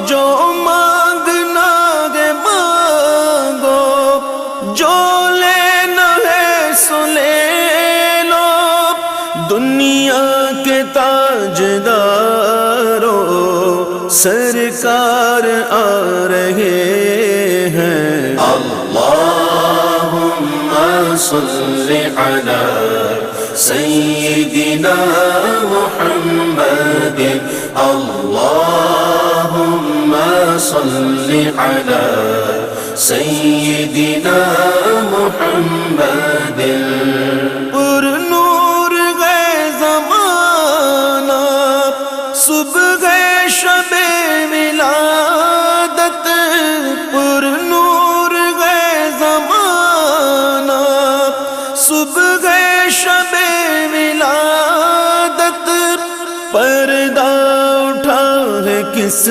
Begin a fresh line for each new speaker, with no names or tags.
جو مانگنا ہے مانگو، جو لینا ہے سو لے لو، دنیا کے تاجداروں سرکار آ رہے ہیں۔ اللہم صل علی سیدنا محمد، اللہم صل علی سیدنا محمد۔ پر نور گئے زمانہ صبح شب ولادت، پر نور گئے زمانہ صبح شب ولادت، پردہ اٹھا ہے کس